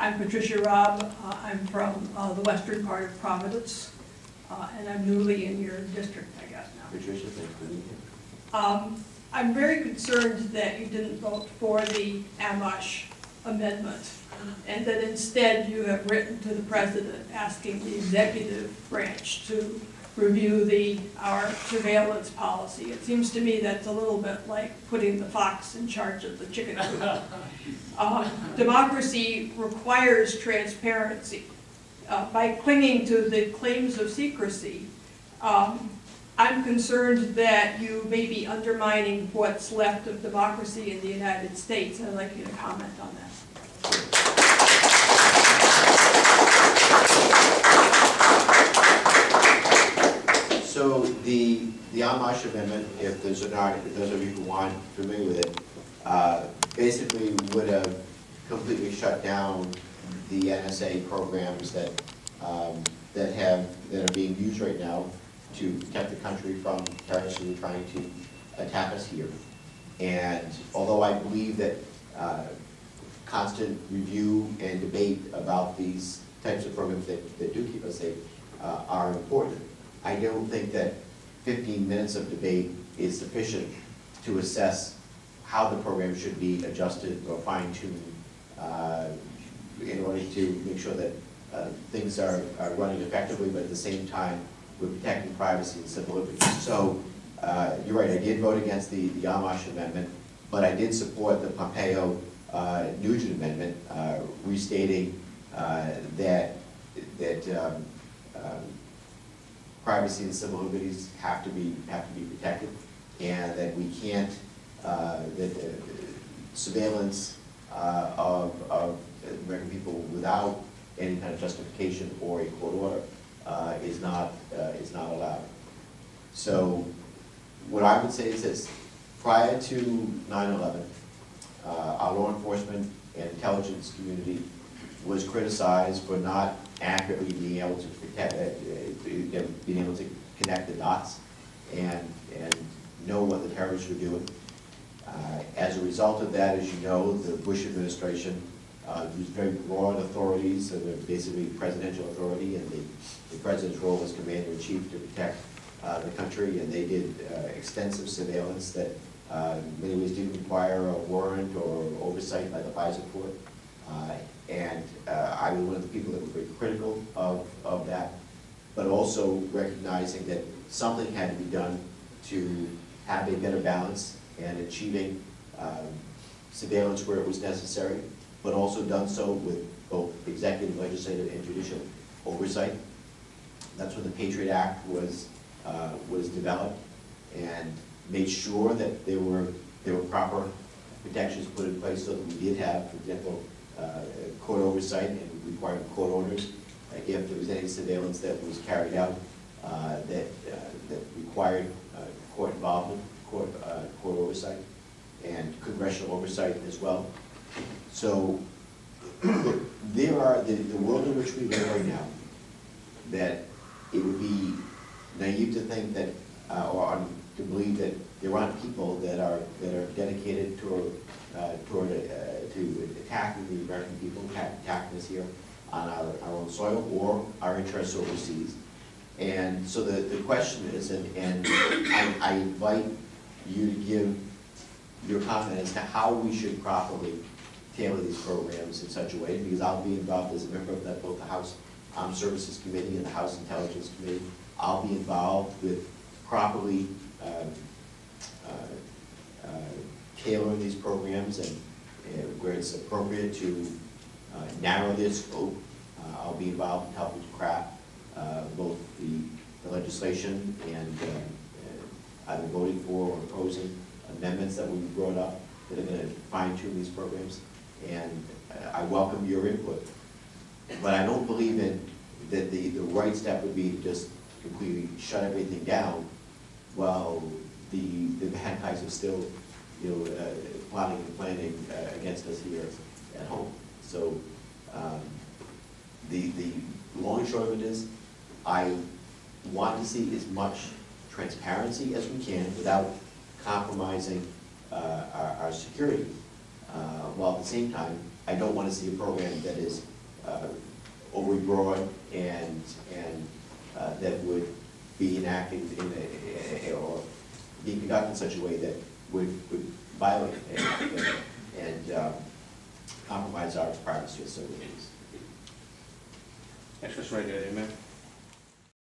I'm Patricia Rob. I'm from the western part of Providence, and I'm newly in your district, I guess, now. Patricia, thanks for being here. I'm very concerned that you didn't vote for the Amash Amendment, and that instead you have written to the President asking the executive branch to review our surveillance policy. It seems to me that's a little bit like putting the fox in charge of the chicken coop. Democracy requires transparency. By clinging to the claims of secrecy, I'm concerned that you may be undermining what's left of democracy in the United States. I'd like you to comment on that. So the Amash Amendment, if those of you who aren't familiar with it, basically would have completely shut down the NSA programs that are being used right now to protect the country from terrorists who are trying to attack us here. And although I believe that constant review and debate about these types of programs that do keep us safe are important, I don't think that 15 minutes of debate is sufficient to assess how the program should be adjusted or fine-tuned in order to make sure that things are running effectively, but at the same time we're protecting privacy and civil liberties. So you're right, I did vote against the Amash Amendment, but I did support the Pompeo-Nugent Amendment, restating that privacy and civil liberties have to be protected, and that we can't surveillance of American people without any kind of justification or a court order is not allowed. So what I would say is this: prior to 9/11, our law enforcement and intelligence community was criticized for not accurately being able to protect, being able to connect the dots and know what the terrorists were doing. As a result of that, as you know, the Bush administration used very broad authorities, basically presidential authority, and the president's role as commander-in-chief to protect the country, and they did extensive surveillance that in many ways didn't require a warrant or oversight by the FISA court. And I was one of the people that were very critical of that, but also recognizing that something had to be done to have a better balance and achieving surveillance where it was necessary, but also done so with both executive, legislative, and judicial oversight. That's when the Patriot Act was developed, and made sure that there were proper protections put in place so that we did have, for example, court oversight and required court orders if there was any surveillance that was carried out that required court involvement, court oversight, and congressional oversight as well. So there are the world in which we live right now, that it would be naive to think that or to believe that there aren't people that are dedicated toward attacking the American people, attacking us here on our own soil or our interests overseas. And so the question is, and I invite you to give your comment as to how we should properly tailor these programs in such a way, because I'll be involved as a member of both the House Armed Services Committee and the House Intelligence Committee. I'll be involved with properly tailoring these programs and where it's appropriate to narrow their scope. I'll be involved in helping to craft both the legislation and either voting for or opposing amendments that will be brought up that are going to fine-tune these programs. And I welcome your input. But I don't believe in that the right step would be to just completely shut everything down while the bad guys are still, plotting and planning against us here at home. So the long and short of it is, I want to see as much transparency as we can without compromising our security. While at the same time, I don't want to see a program that is overly broad and that would be enacted or be conducted in such a way that would violate and compromise our privacy and civil liberties. Next question right there, Amen.